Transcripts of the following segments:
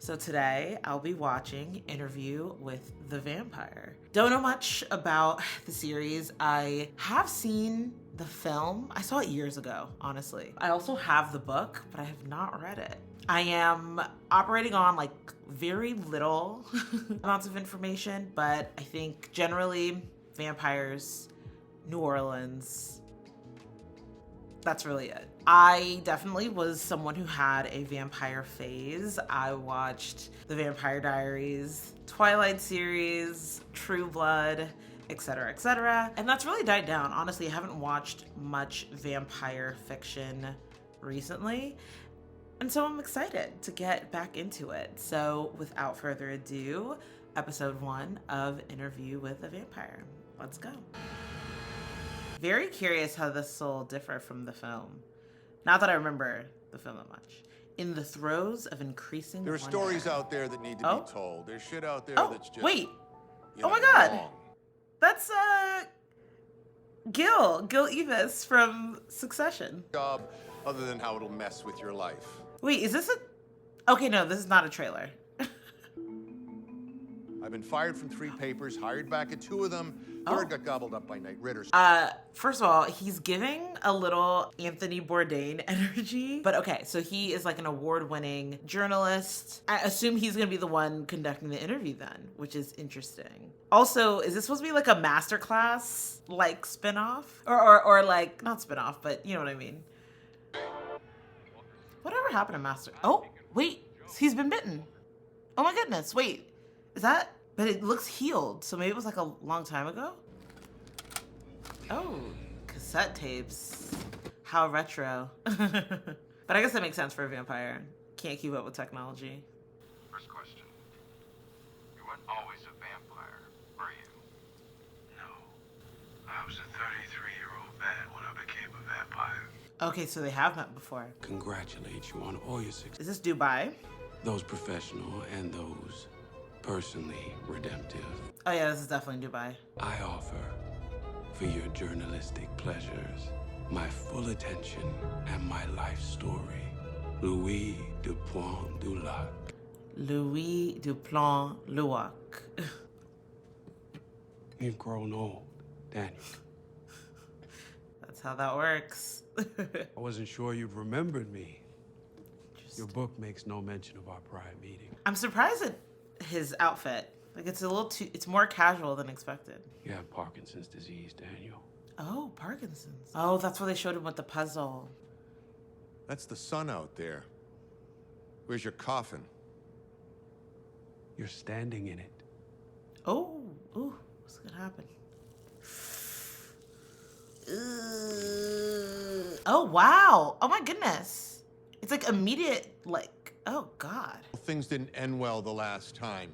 So today I'll be watching Interview with the Vampire. Don't know much about the series. I have seen the film. I saw it years ago, honestly. I also have the book, but I have not read it. I am operating on like very little amounts of information, but I think generally vampires, New Orleans, that's really it. I definitely was someone who had a vampire phase. I watched The Vampire Diaries, Twilight series, True Blood, etc., etc. And that's really died down. Honestly, I haven't watched much vampire fiction recently. And so I'm excited to get back into it. So without further ado, episode 1 of Interview with a Vampire. Let's go. Very curious how this will differ from the film. Not that I remember the film that much. In the throes of increasing There are wonder. stories out there that need to be told. There's shit out there that's just... wait. you Oh my know, God. wrong. That's Gil Evis from Succession. Job other than how it'll mess with your life. Wait, is this a... Okay, no, this is not a trailer. I've been fired from 3 papers, hired back at 2 of them. Third got gobbled up by night ridders. First of all, he's giving a little Anthony Bourdain energy. But okay, so he is like an award-winning journalist. I assume he's gonna be the one conducting the interview then, which is interesting. Also, is this supposed to be like a masterclass, like spinoff? Or like, not spinoff, but you know what I mean. Whatever happened to Master? Oh, wait, he's been bitten. Oh my goodness, wait, is that? But it looks healed, so maybe it was like a long time ago? Oh, cassette tapes. How retro. But I guess that makes sense for a vampire. Can't keep up with technology. First question. You weren't always a vampire, were you? No. I was a 33-year-old man when I became a vampire. Okay, so they have met before. Congratulate you on all your success. Is this Dubai? Those professional and those personally redemptive. Oh yeah, this is definitely Dubai. I offer, for your journalistic pleasures, my full attention and my life story. Louis Dupont du Lac. Louis Dupont Luwak. You've grown old, Daniel. That's how that works. I wasn't sure you'd remembered me. Your book makes no mention of our prior meeting. I'm surprised at his outfit. Like it's a little too, it's more casual than expected. You have Parkinson's disease, Daniel. Oh, Parkinson's. Oh, that's where they showed him with the puzzle. That's the sun out there. Where's your coffin? You're standing in it. Oh, ooh, what's gonna happen? Oh, wow. Oh my goodness. It's like immediate, like, oh God. Things didn't end well the last time.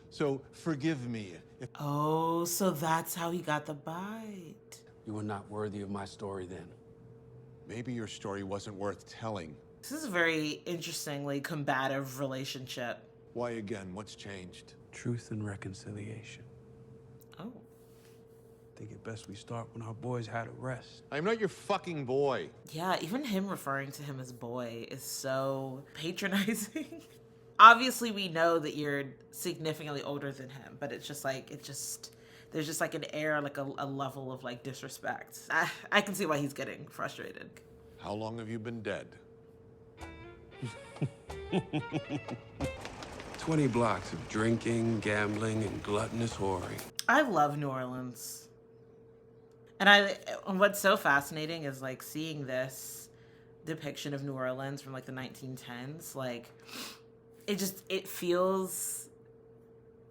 So forgive me if... Oh, so that's how he got the bite. You were not worthy of my story then. maybe your story wasn't worth telling. This is a very interestingly combative relationship. Why again? What's changed? Truth and reconciliation. Oh. Think it best we start when our boys had a rest. I'm not your fucking boy. Yeah, even him referring to him as boy is so patronizing. Obviously, we know that you're significantly older than him, but it's just like, there's just like an air, like a level of like disrespect. I can see why he's getting frustrated. How long have you been dead? 20 blocks of drinking, gambling, and gluttonous whoring. I love New Orleans. And what's so fascinating is like seeing this depiction of New Orleans from like the 1910s. Like it feels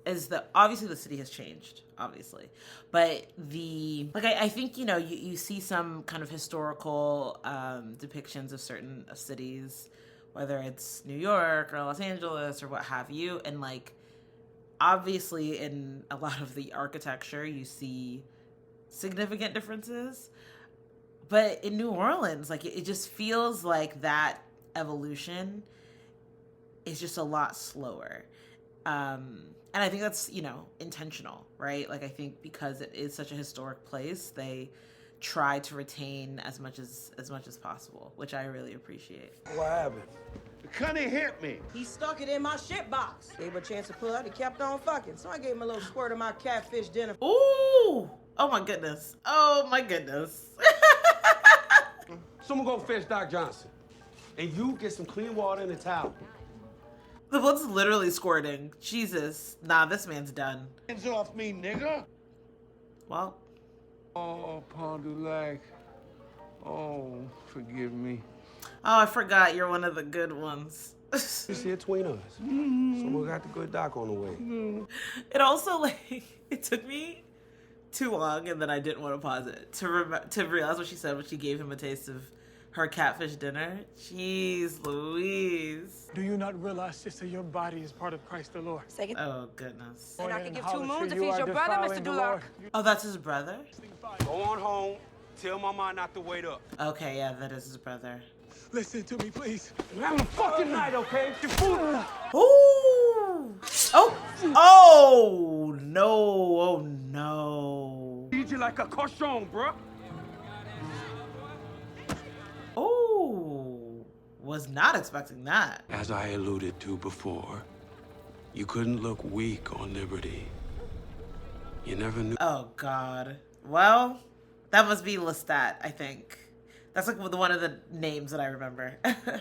as though, obviously the city has changed, obviously. But I think, you know, you see some kind of historical depictions of certain cities, whether it's New York or Los Angeles or what have you. And like, obviously in a lot of the architecture, you see significant differences. But in New Orleans, like it just feels like that evolution is just a lot slower. And I think that's, you know, intentional, right? Like I think because it is such a historic place, they try to retain as much as possible, which I really appreciate. What happened? The cunny hit me. He stuck it in my shit box. Gave her a chance to pull out. He kept on fucking. So I gave him a little squirt of my catfish dinner. Ooh! Oh my goodness. Oh my goodness. Someone go fetch Doc Johnson. And you get some clean water and a towel. The blood's literally squirting. Jesus. Nah, this man's done. Hands off me, nigga. Well. Oh, Pondulac. Oh, forgive me. Oh, I forgot you're one of the good ones. It's here between us. Someone got the good Doc on the way. It also, like, it took me too long, and then I didn't want to pause it to realize what she said when she gave him a taste of her catfish dinner. Jeez Louise. Do you not realize, sister, your body is part of Christ the Lord? Second. Oh, goodness. And I can give 2 Harlotry, moons if you he's are your brother, defiling Mr. the Dulac. Lord. Oh, that's his brother? Go on home. Tell Mama not to wait up. Okay, yeah, that is his brother. Listen to me, please. We're having a fucking night, okay? Get food. Ooh! Oh! Oh, no. Oh, no. Eat you like a cochon, bruh. Oh, was not expecting that. As I alluded to before, you couldn't look weak on Liberty. You never knew. Oh, God. Well, that must be Lestat, I think. That's like one of the names that I remember.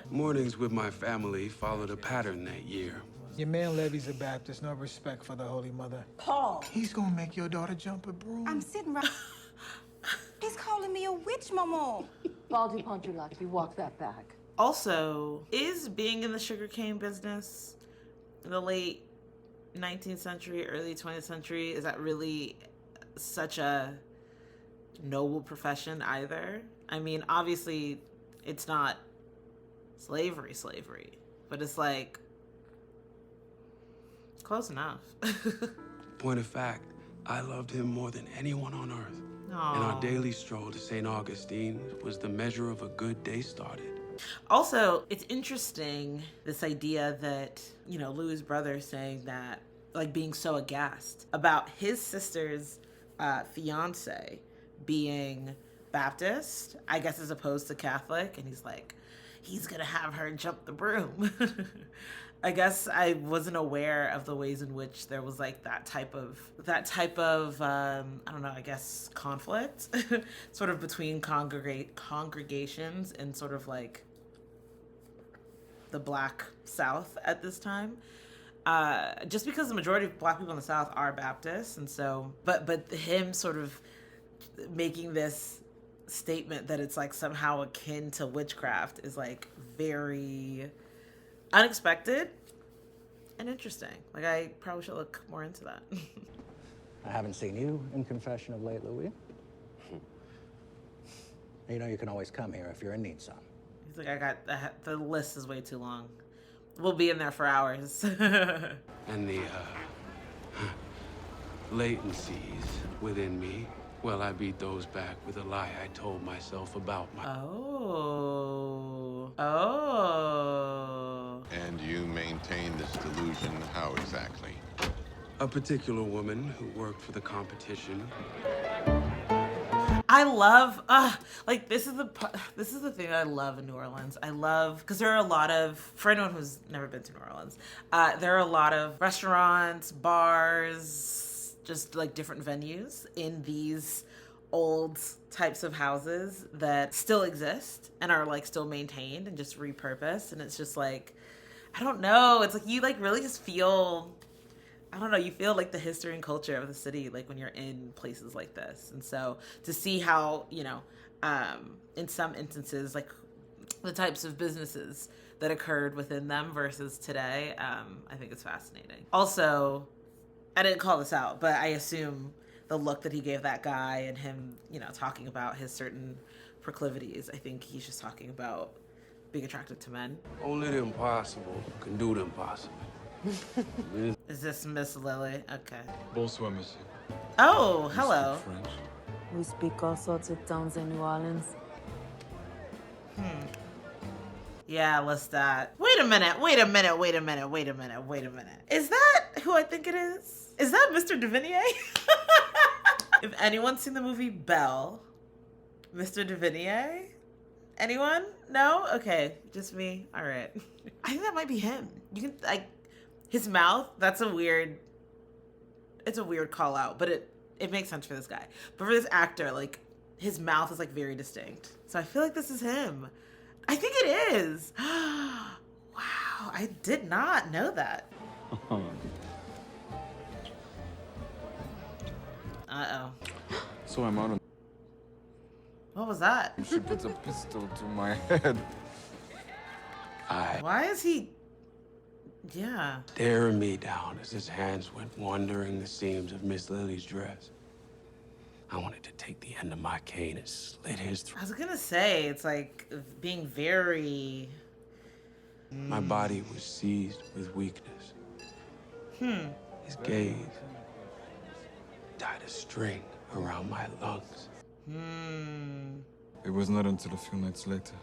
Mornings with my family followed a pattern that year. Your man Levy's a Baptist, no respect for the Holy Mother. Paul. He's gonna make your daughter jump a broom. I'm sitting right. He's calling me a witch, Mama. Baldy Pondulac, you walk that back. Also, is being in the sugarcane business in the late 19th century, early 20th century, is that really such a noble profession either? I mean, obviously, it's not slavery, but it's like close enough. Point of fact, I loved him more than anyone on earth. Aww. And our daily stroll to St. Augustine was the measure of a good day started. Also, it's interesting, this idea that, you know, Louis' brother saying that, like, being so aghast about his sister's fiance being Baptist, I guess, as opposed to Catholic, and he's like, he's gonna have her jump the broom. I guess I wasn't aware of the ways in which there was like that type of I don't know, I guess conflict sort of between congregations and sort of like the Black South at this time. Just because the majority of Black people in the South are Baptists, and so but him sort of making this statement that it's like somehow akin to witchcraft is like very unexpected and interesting. Like, I probably should look more into that. I haven't seen you in confession of late, Louis. You know you can always come here if you're in need, son. He's like, the list is way too long. We'll be in there for hours. And the latencies within me, well, I beat those back with a lie I told myself about my... Oh. And you maintain this delusion how exactly? A particular woman who worked for the competition. I love, like, this is the thing that I love in New Orleans. I love, because there are a lot of, for anyone who's never been to New Orleans, there are a lot of restaurants, bars, just like different venues in these old types of houses that still exist and are like still maintained and just repurposed. And it's just like, I don't know, it's like you like really just feel, I don't know, you feel like the history and culture of the city, like when you're in places like this. And so to see how, you know, in some instances, like the types of businesses that occurred within them versus today, I think it's fascinating. Also, I didn't call this out, but I assume the look that he gave that guy and him, you know, talking about his certain proclivities, I think he's just talking about being attracted to men. Only the impossible can do the impossible. Is this Miss Lily? Okay. Bonsoir, monsieur. Oh, hello. French. We speak all sorts of tongues in New Orleans. Yeah, Lestat. Wait a minute. Is that who I think it is? Is that Mr. Davinier? If anyone's seen the movie Belle, Mr. Davinier? Anyone? No? Okay, just me. All right. I think that might be him. You can like his mouth. That's a weird. It's a weird call out, but it makes sense for this guy. But for this actor, like his mouth is like very distinct. So I feel like this is him. I think it is. Wow, I did not know that. Uh-oh. So I'm out on. What was that? She puts a pistol to my head. Why is he... Yeah. Staring me down as his hands went wandering the seams of Miss Lily's dress. I wanted to take the end of my cane and slit his throat. I was gonna say, it's like being very... My body was seized with weakness. His gaze tied a string around my lungs. It was not until a few nights later,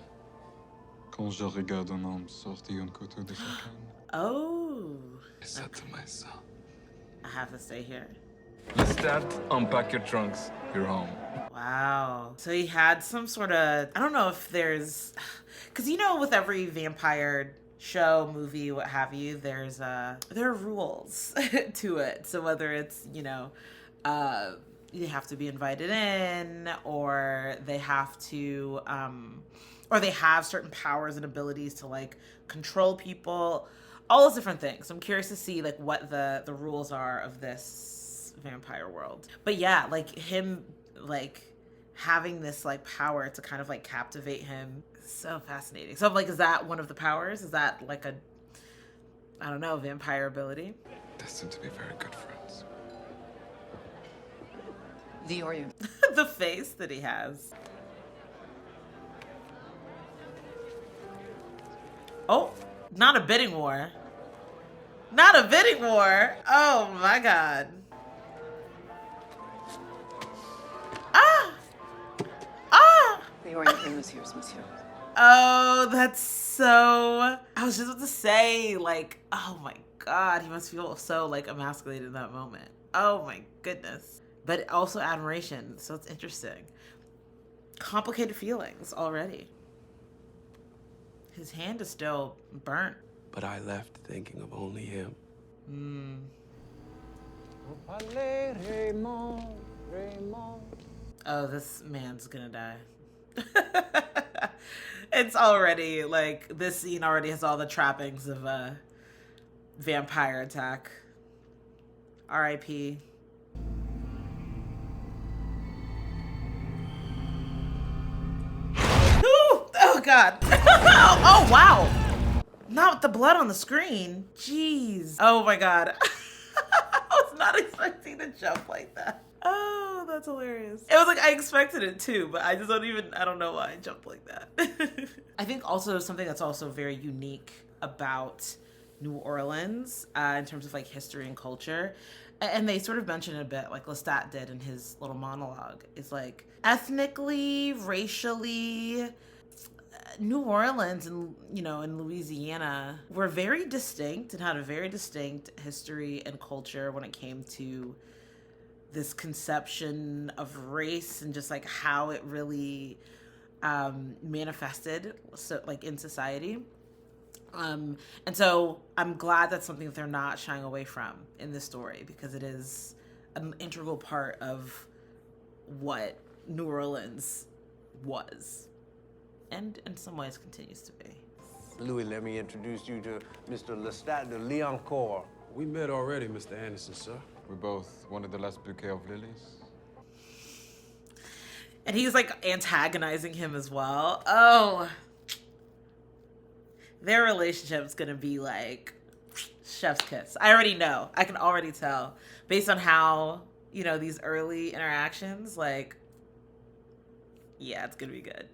quand je regarde un homme sortir un couteau de sa canne, Oh. I said to myself, I have to stay here. Lestat, unpack your trunks. You're home. Wow. So he had some sort of, I don't know if there's, because you know with every vampire show, movie, what have you, there are rules to it. So whether it's, you know, they have to be invited in, or they have to, or they have certain powers and abilities to like control people, all those different things. I'm curious to see like what the rules are of this vampire world. But yeah, like him like having this like power to kind of like captivate him is so fascinating. So I'm like, is that one of the powers? Is that like a, I don't know, vampire ability? Destined to be very good friends. The Orient. The face that he has. Oh, not a bidding war. Not a bidding war. Oh my God. Ah! Ah! The Orient ring was yours, monsieur. Oh, that's so... I was just about to say, like, oh my God, he must feel so, like, emasculated in that moment. Oh my goodness. But also admiration, so it's interesting. Complicated feelings already. His hand is still burnt. But I left thinking of only him. Oh, this man's gonna die. It's already, like, this scene already has all the trappings of a vampire attack. R.I.P. Oh, God. Oh, wow. Not with the blood on the screen. Jeez. Oh, my God. I was not expecting to jump like that. Oh, that's hilarious. It was like, I expected it too, but I don't know why I jumped like that. I think also something that's also very unique about New Orleans in terms of like history and culture, and they sort of mention it a bit, like Lestat did in his little monologue, is like ethnically, racially, New Orleans and, you know, in Louisiana were very distinct and had a very distinct history and culture when it came to this conception of race and just like how it really manifested so like in society. And so I'm glad that's something that they're not shying away from in this story, because it is an integral part of what New Orleans was, and in some ways continues to be. Louis, let me introduce you to Mr. Lestat de Liancourt. We met already, Mr. Anderson, sir. We both wanted the last bouquet of lilies. And he's like antagonizing him as well. Oh, their relationship is gonna be like chef's kiss. I already know. I can already tell based on how, you know, these early interactions, like, yeah, it's gonna be good.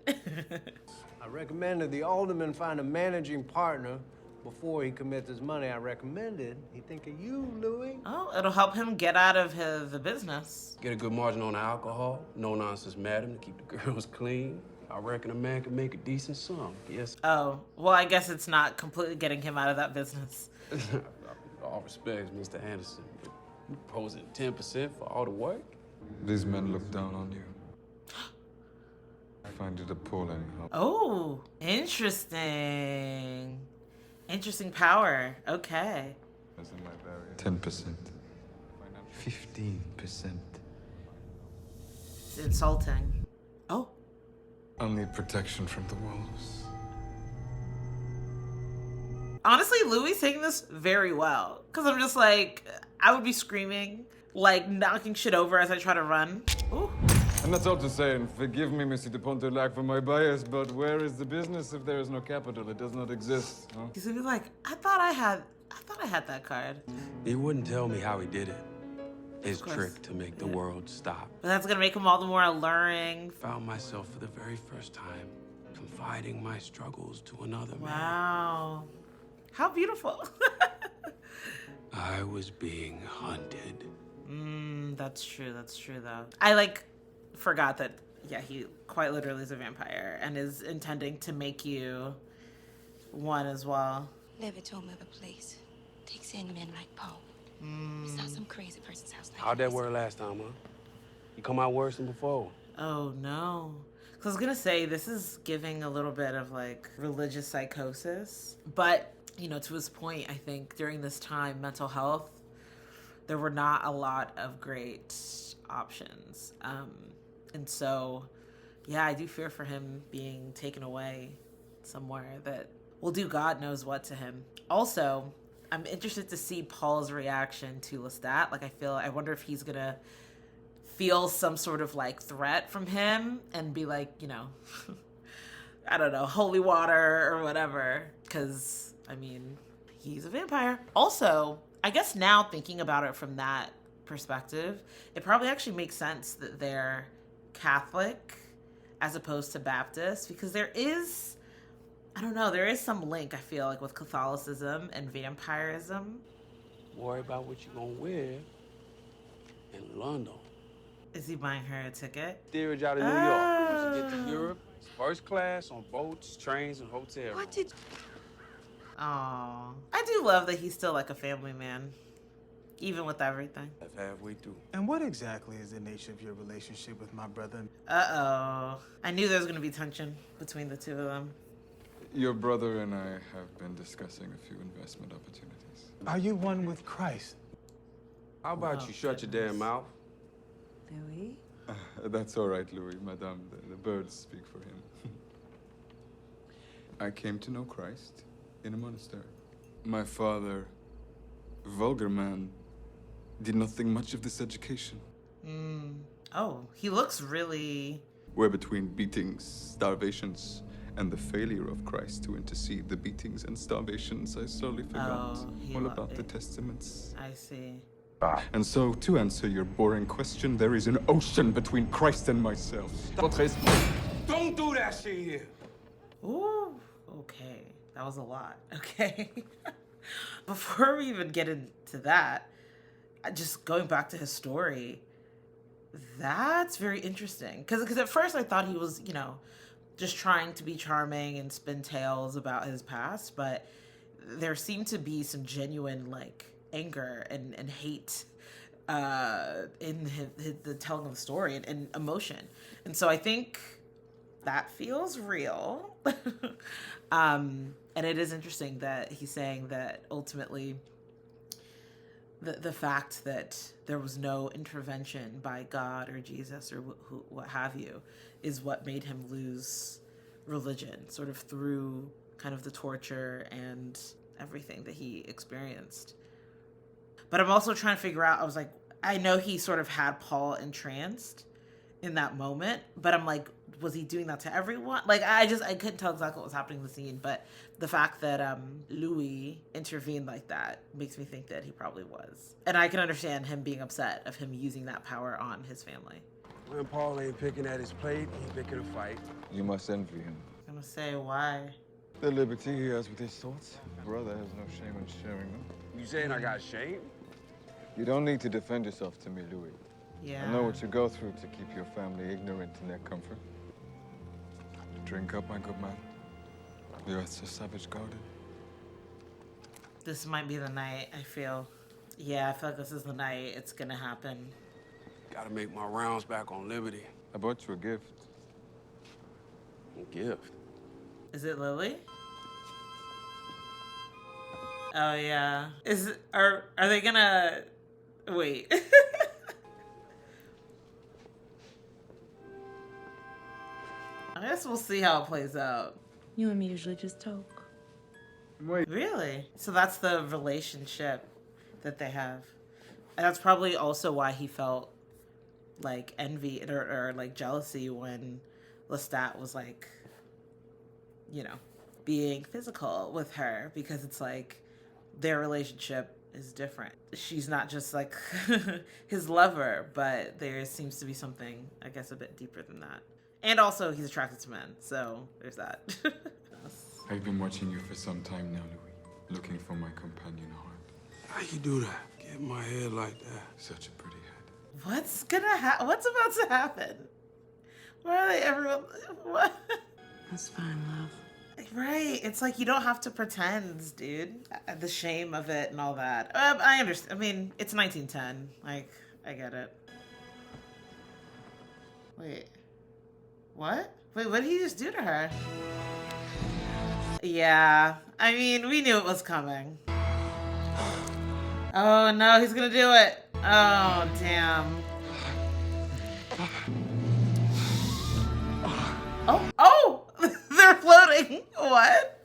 I recommend that the alderman find a managing partner before he commits his money. I recommended he think of you, Louis. Oh, it'll help him get out of the business. Get a good margin on the alcohol. No nonsense madam to keep the girls clean. I reckon a man can make a decent sum. Yes. Oh, well, I guess it's not completely getting him out of that business. All respects, Mr. Anderson. You posing 10% for all the work? These men look down on you. find it appalling how Oh, interesting. Interesting power. Okay. 10%, 15%. It's insulting. Oh. I'll need protection from the wolves. Honestly, Louis taking this very well. Because I'm just like, I would be screaming, like knocking shit over as I try to run. Ooh. And that's all to say, and forgive me, Monsieur de Pontelac, for my bias, but where is the business if there is no capital? It does not exist. Huh? He's gonna be like, I thought I had that card. He wouldn't tell me how he did it. His trick to make the world stop. But that's gonna make him all the more alluring. Found myself for the very first time confiding my struggles to another man. Wow. How beautiful. I was being hunted. That's true though. I like forgot that, yeah, he quite literally is a vampire and is intending to make you one as well. Never told me of a place takes in men like Paul. It's not some crazy person's house like How'd that work last time, huh? You come out worse than before. Oh no. Cause I was gonna say, this is giving a little bit of like religious psychosis. But, you know, to his point, I think during this time, mental health, there were not a lot of great options. And so, yeah, I do fear for him being taken away somewhere that will do God knows what to him. Also, I'm interested to see Paul's reaction to Lestat. Like, I wonder if he's gonna feel some sort of like threat from him and be like, you know, I don't know, holy water or whatever. Cause I mean, he's a vampire. Also, I guess now thinking about it from that perspective, it probably actually makes sense that they're Catholic as opposed to Baptist, because there is, I don't know, there is some link, I feel like, with Catholicism and vampirism. Worry about what you're gonna wear in London. Is he buying her a ticket? Steerage out of New York. Once you get to Europe, it's first class on boats, trains, and hotels. What did... Aw. I do love that he's still like a family man, even with everything. That's halfway through. And what exactly is the nature of your relationship with my brother? Uh-oh. I knew there was going to be tension between the two of them. Your brother and I have been discussing a few investment opportunities. Are you one with Christ? How about you shut your damn mouth? Louis? That's all right, Louis, madame. The birds speak for him. I came to know Christ in a monastery. My father, vulgar man, did not think much of this education. Oh, he looks really... Where between beatings, starvations, and the failure of Christ to intercede the beatings and starvations, I slowly forgot all about the testaments. I see. And so, to answer your boring question, there is an ocean between Christ and myself. Don't do that shit here! Ooh, okay. That was a lot. Okay. Before we even get into that, just going back to his story, that's very interesting. Because at first I thought he was, you know, just trying to be charming and spin tales about his past, but there seemed to be some genuine, like, anger and hate in the telling of the story and emotion. And so I think that feels real. And it is interesting that he's saying that ultimately the fact that there was no intervention by God or Jesus or what have you is what made him lose religion, sort of through kind of the torture and everything that he experienced. But I'm also trying to figure out, I was like, I know he sort of had Paul entranced in that moment, but I'm like, was he doing that to everyone? Like, I couldn't tell exactly what was happening in the scene, but the fact that Louis intervened like that makes me think that he probably was. And I can understand him being upset of him using that power on his family. When Paul ain't picking at his plate, he's picking a fight. You must envy him. I'm gonna say, why? The liberty he has with his thoughts. Brother has no shame in sharing them. You saying I got shame? You don't need to defend yourself to me, Louis. Yeah. I know what you go through to keep your family ignorant in their comfort. Drink up, my good man. The earth's a savage garden. This might be the night, I feel. Yeah, I feel like this is the night it's gonna happen. Gotta make my rounds back on Liberty. I bought you a gift. Gift. Is it Lily? Oh yeah. Are they gonna wait? I guess we'll see how it plays out. You and me usually just talk. Wait. Really? So that's the relationship that they have. And that's probably also why he felt like envy or like jealousy when Lestat was like, you know, being physical with her, because it's like their relationship is different. She's not just like his lover, but there seems to be something, I guess, a bit deeper than that. And also he's attracted to men, so there's that. I've been watching you for some time now, Louis, looking for my companion heart. How you do that? Get my head like that. Such a pretty head. What's about to happen? Why are they everyone? What? That's fine, love. Right. It's like you don't have to pretend, dude. The shame of it and all that. I understand. I mean, it's 1910. Like, I get it. Wait. What? Wait, what did he just do to her? Yeah. I mean, we knew it was coming. Oh no, he's gonna do it. Oh, damn. Oh! They're floating. What?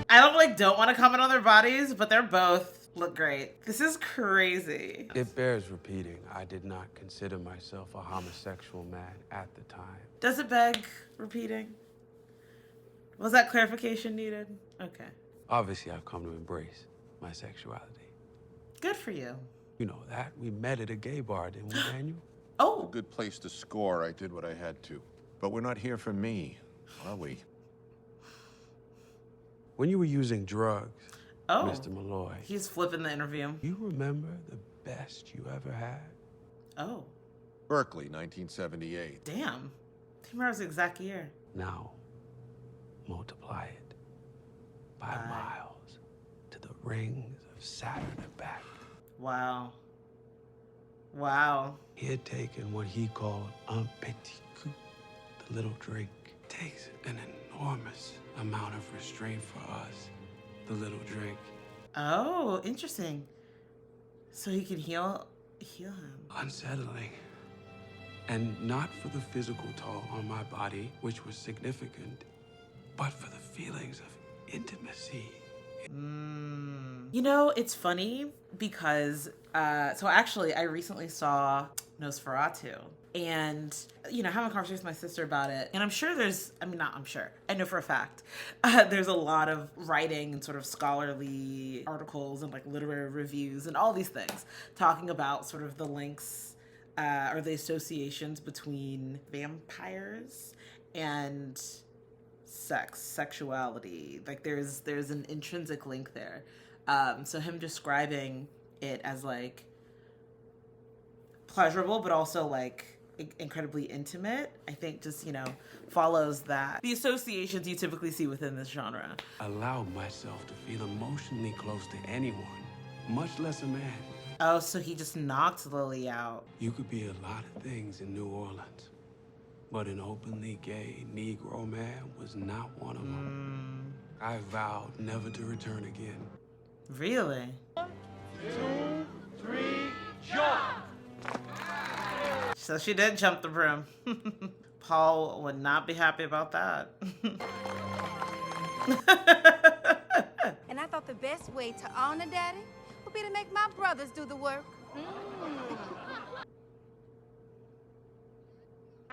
I don't want to comment on their bodies, but they're both look great. This is crazy. It bears repeating, I did not consider myself a homosexual man at the time. Does it beg repeating? Was that clarification needed? Okay. Obviously, I've come to embrace my sexuality. Good for you. You know that. We met at a gay bar, didn't we, Daniel? Oh. A good place to score. I did what I had to. But we're not here for me, are we? When you were using drugs, oh, Mr. Malloy. He's flipping the interview. You remember the best you ever had? Oh. Berkeley, 1978. Damn. Remember the exact year. Now, multiply it by miles to the rings of Saturn and back. Wow. Wow. He had taken what he called un petit coup, the little drink. It takes an enormous amount of restraint for us, the little drink. Oh, interesting. So he could heal him. Unsettling. And not for the physical toll on my body, which was significant, but for the feelings of intimacy. You know, it's funny because, so actually I recently saw Nosferatu and, you know, having a conversation with my sister about it. And I'm sure I know for a fact, there's a lot of writing and sort of scholarly articles and like literary reviews and all these things talking about sort of the links or the associations between vampires and sexuality. Like there's an intrinsic link there. So him describing it as like pleasurable, but also like incredibly intimate, I think just, you know, follows that. The associations you typically see within this genre. Allow myself to feel emotionally close to anyone, much less a man. Oh, so he just knocked Lily out. You could be a lot of things in New Orleans, but an openly gay Negro man was not one of them. I vowed never to return again. Really? 1, 2, 3, jump! So she did jump the broom. Paul would not be happy about that. And I thought the best way to honor Daddy would be to make my brothers do the work.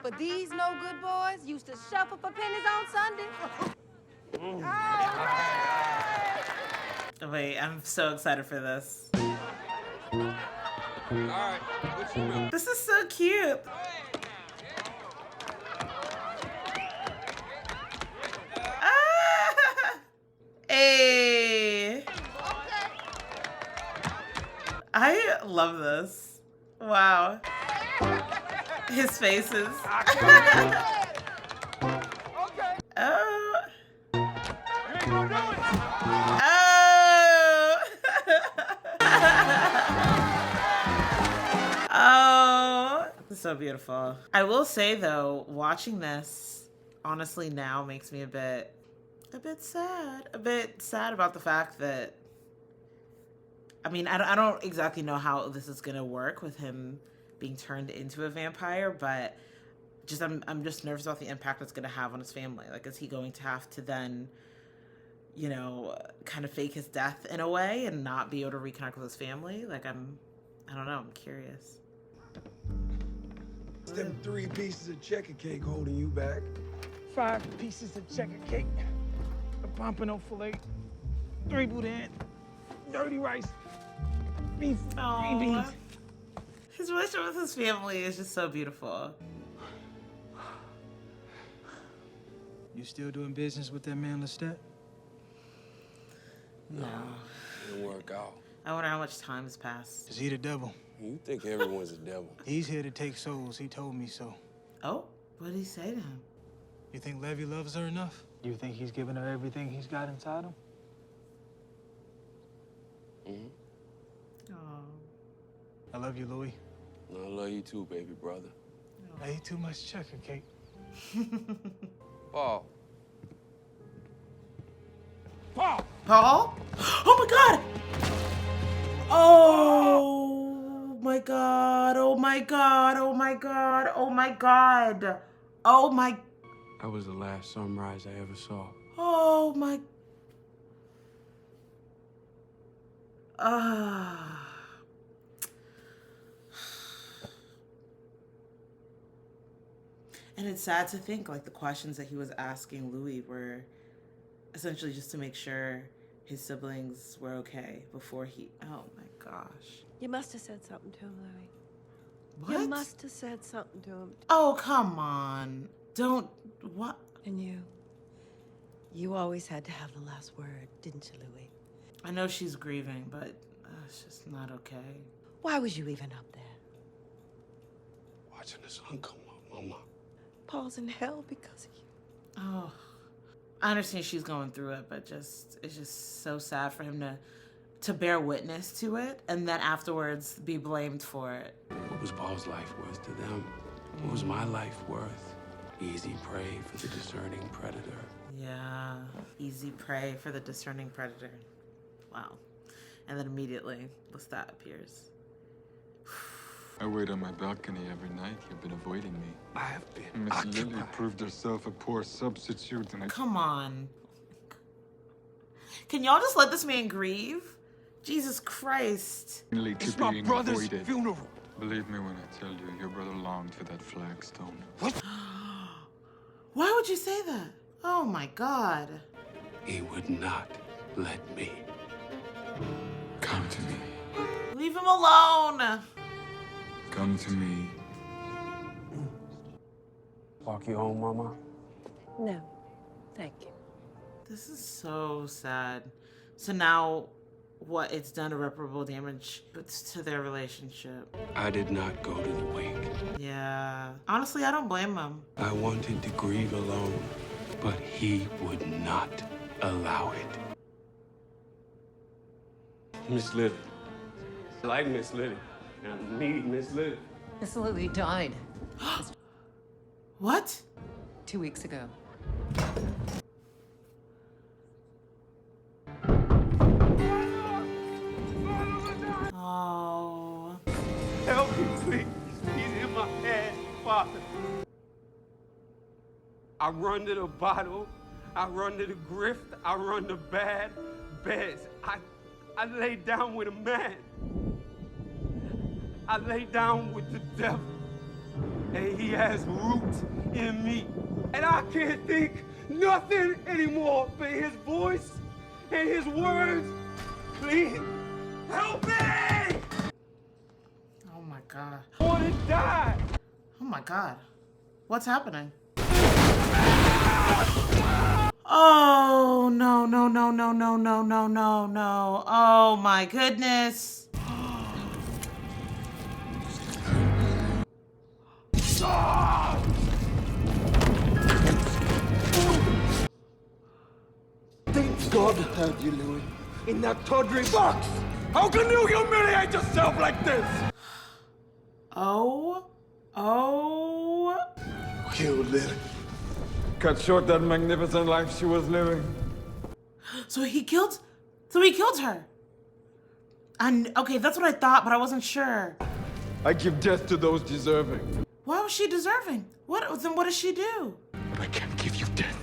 But these no good boys used to shuffle for pennies on Sunday. Wait, I'm so excited for this. All right, what you know? This is so cute. Hey. I love this. Wow. His faces. Oh. Oh. The is so beautiful. I will say though, watching this honestly now makes me a bit sad. A bit sad about the fact that, I mean, I don't exactly know how this is gonna work with him being turned into a vampire, but just I'm just nervous about the impact it's gonna have on his family. Like, is he going to have to then, you know, kind of fake his death in a way and not be able to reconnect with his family? Like, I don't know, I'm curious. It's them 3 pieces of checker cake holding you back. 5 pieces of checker cake, a pompano fillet, 3 boudin, dirty rice, beef, green beans. His relationship with his family is just so beautiful. You still doing business with that man Lestat? No. Didn't work out. I wonder how much time has passed. Is he the devil? You think everyone's a devil. He's here to take souls. He told me so. Oh, what did he say to him? You think Levy loves her enough? You think he's giving her everything he's got inside him? Mm-hmm. Oh. I love you, Louis. I love you too, baby brother. I ate too much checker cake. Paul. Paul! Paul? Oh my god! Oh my god, oh my god, oh my god, oh my god. Oh my... That was the last sunrise I ever saw. Oh my... And it's sad to think, like, the questions that he was asking Louis were essentially just to make sure his siblings were okay before he... Oh my gosh. You must have said something to him, Louis. What? You must have said something to him. Oh, come on. Don't... What? And you always had to have the last word, didn't you, Louis? I know she's grieving, but it's just not okay. Why was you even up there? Watching the sun come up, Mama. Paul's in hell because of you. Oh, I understand she's going through it, but it's just so sad for him to bear witness to it and then afterwards be blamed for it. What was Paul's life worth to them? What was my life worth? Easy prey for the discerning predator. Yeah, easy prey for the discerning predator. Wow. And then immediately, Lestat appears. I wait on my balcony every night. You've been avoiding me. I have been Miss occupied. Lily proved herself a poor substitute, and I... Come on. Can y'all just let this man grieve? Jesus Christ. Lily It's to my being brother's avoided. funeral. Believe me when I tell you, your brother longed for that flagstone. What? Why would you say that? Oh my God. He would not let me. Come to me. Leave him alone. Come to me. Walk you home, Mama? No, thank you. This is so sad. So now, what? It's done irreparable damage to their relationship. I did not go to the wake. Yeah. Honestly, I don't blame him. I wanted to grieve alone, but he would not allow it. Miss Lily. I like Miss Lily. I need Miss Lily. Miss Lily died. What? 2 weeks ago. Oh. Help me, please. He's in my head, Father. I run to the bottle. I run to the grift. I run to bad beds. I lay down with a man. I lay down with the devil. And he has roots in me. And I can't think nothing anymore but his voice and his words. Please, help me! Oh my God. I want to die. Oh my God. What's happening? Oh, no, no, no, no, no, no, no, no, no. Oh my goodness. Thank God had you, Louis. In that tawdry box! How can you humiliate yourself like this? Oh. Oh. Killed Lily. Cut short that magnificent life she was living. So he killed her. And okay, that's what I thought, but I wasn't sure. I give death to those deserving. Why was she deserving? Then what does she do? But I can't give you death.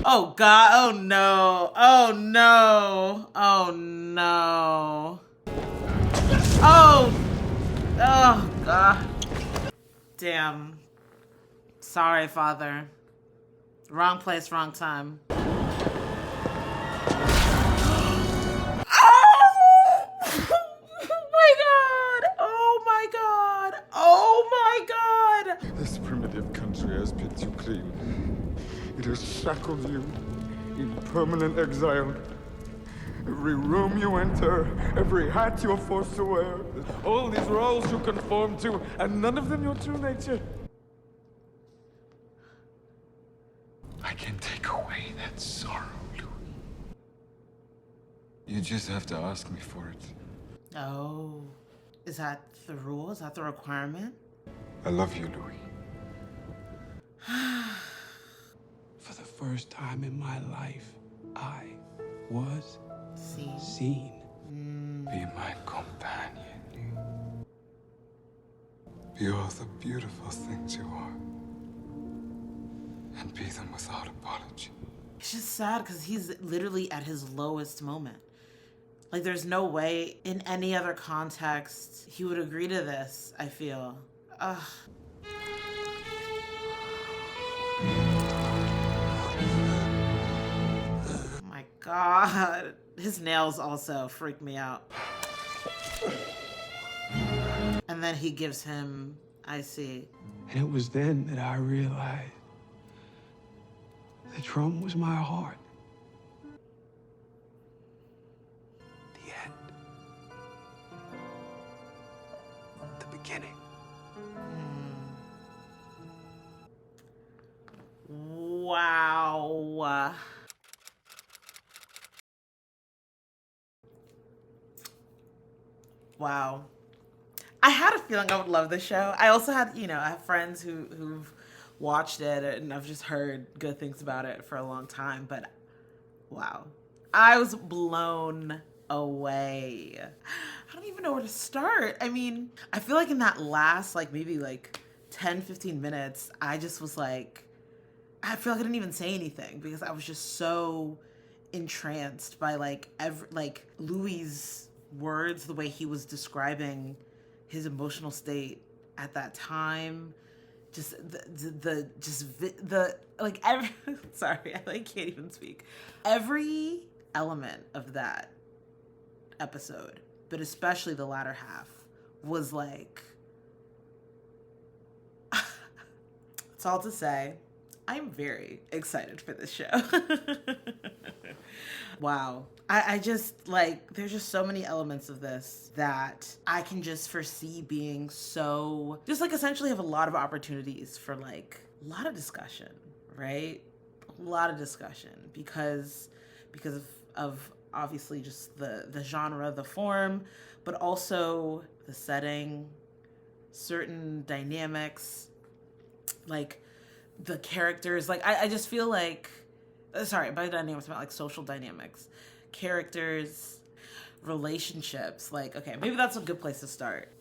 Oh God, oh no, oh no, oh no. Oh God. Damn. Sorry, Father. Wrong place, wrong time. This primitive country has picked you clean. It has shackled you in permanent exile. Every room you enter, every hat you're forced to wear, all these roles you conform to, and none of them your true nature. I can take away that sorrow, Louis. You just have to ask me for it. Oh, is that the rule? Is that the requirement? I love you, Louis. For the first time in my life, I was seen. Be my companion. Be all the beautiful things you are. And be them without apology. It's just sad because he's literally at his lowest moment. Like, there's no way in any other context he would agree to this, I feel. Ugh. Oh my God. His nails also freak me out. And then he gives him, I see. And it was then that I realized the drum was my heart. The end. The beginning. Wow. Wow. I had a feeling I would love this show. I also had, I have friends who've watched it and I've just heard good things about it for a long time, but wow. I was blown away. I don't even know where to start. I mean, I feel like in that last, maybe 10, 15 minutes, I just was like, I feel like I didn't even say anything because I was just so entranced by Louis's words, the way he was describing his emotional state at that time. Just sorry, I can't even speak. Every element of that episode, but especially the latter half, was it's all to say, I'm very excited for this show. Wow. I just there's just so many elements of this that I can just foresee being so, just essentially have a lot of opportunities for a lot of discussion, right? A lot of discussion because of obviously just the genre, the form, but also the setting, certain dynamics, the characters. I just feel sorry, by dynamics, about social dynamics, characters, relationships. Okay, maybe that's a good place to start.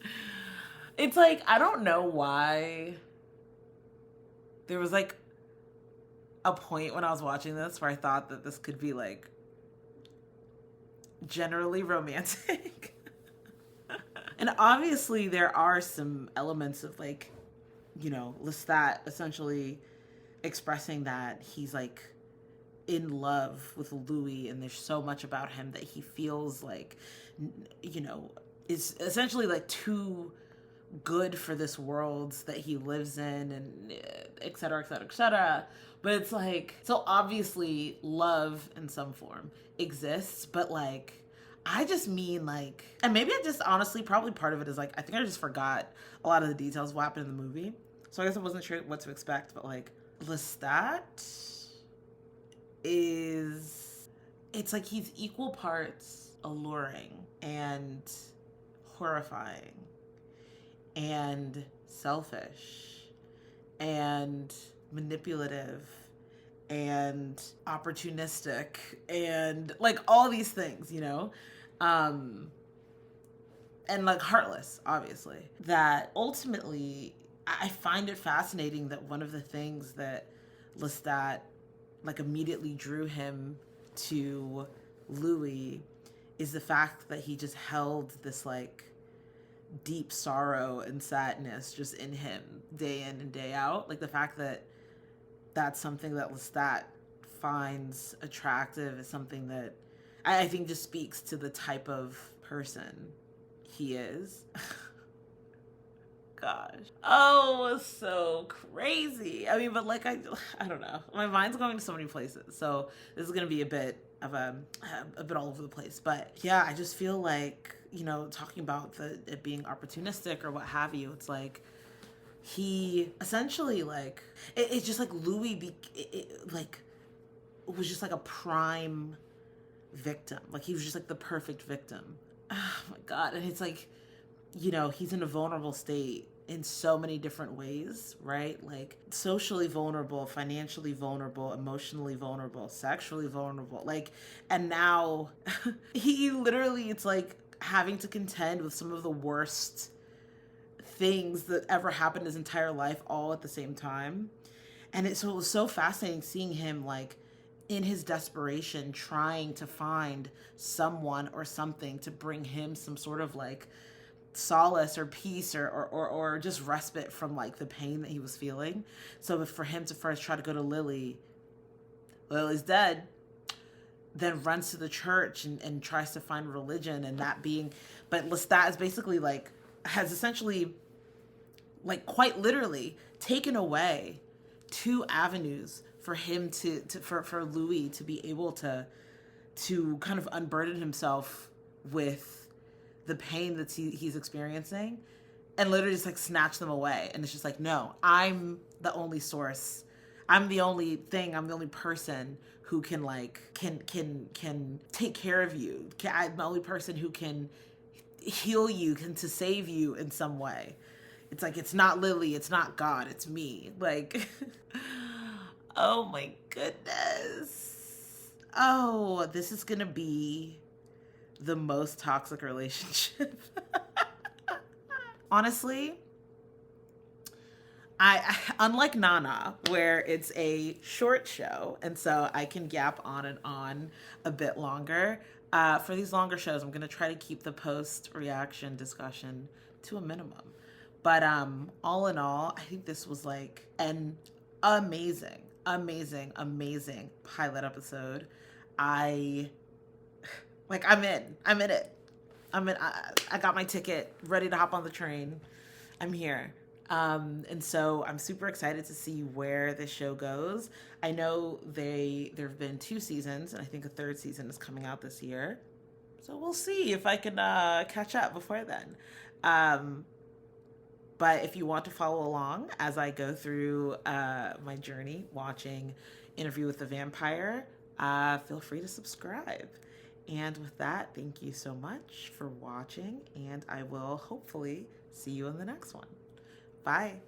It's I don't know why there was a point when I was watching this where I thought that this could be generally romantic. And obviously there are some elements of Lestat essentially expressing that he's in love with Louis, and there's so much about him that he feels is essentially too good for this world that he lives in, and et cetera, et cetera, et cetera. But it's so obviously love in some form exists, but I just mean and maybe I just honestly, probably part of it is I think I just forgot a lot of the details of what happened in the movie. So I guess I wasn't sure what to expect, but Lestat it's he's equal parts alluring and horrifying. and selfish and manipulative and opportunistic and like all these things, you know? And like heartless, obviously. That ultimately, I find it fascinating that one of the things that Lestat like immediately drew him to Louis is the fact that he just held this like deep sorrow and sadness just in him day in and day out. Like the fact that that's something that Lestat finds attractive is something that I think just speaks to the type of person he is. Gosh. Oh, so crazy. I mean, but like, I don't know. My mind's going to so many places. So this is going to be a bit of a bit all over the place. But yeah, I just feel like, you know, talking about it being opportunistic or what have you, it's like, he essentially like, it's just like Louis like was just like a prime victim. Like he was just like the perfect victim. Oh my God. And it's like, you know, he's in a vulnerable state in so many different ways, right? Like socially vulnerable, financially vulnerable, emotionally vulnerable, sexually vulnerable. Like, and now he literally, it's like having to contend with some of the worst things that ever happened in his entire life all at the same time. And it was so fascinating seeing him like in his desperation trying to find someone or something to bring him some sort of like solace or peace or just respite from like the pain that he was feeling. So for him to first try to go to Lily's dead, then runs to the church and tries to find religion, and that being, but Lestat is basically like, has essentially like quite literally taken away two avenues for him for Louis to be able to kind of unburden himself with the pain that he's experiencing, and literally just like snatch them away. And it's just like, no, I'm the only source. I'm the only thing. I'm the only person who can like, can take care of you. I'm the only person who can heal you, to save you in some way. It's like, it's not Lily, it's not God, it's me. Like, oh my goodness. Oh, this is gonna be the most toxic relationship. Honestly, I unlike Nana, where it's a short show, and so I can gap on and on a bit longer. For these longer shows, I'm gonna try to keep the post-reaction discussion to a minimum. But all in all, I think this was like an amazing pilot episode. I'm in it. I got my ticket, ready to hop on the train. I'm here. And so I'm super excited to see where this show goes. I know there have been 2 seasons, and I think a 3rd season is coming out this year. So we'll see if I can catch up before then. But if you want to follow along as I go through my journey watching Interview with the Vampire, feel free to subscribe. And with that, thank you so much for watching, and I will hopefully see you in the next one. Bye.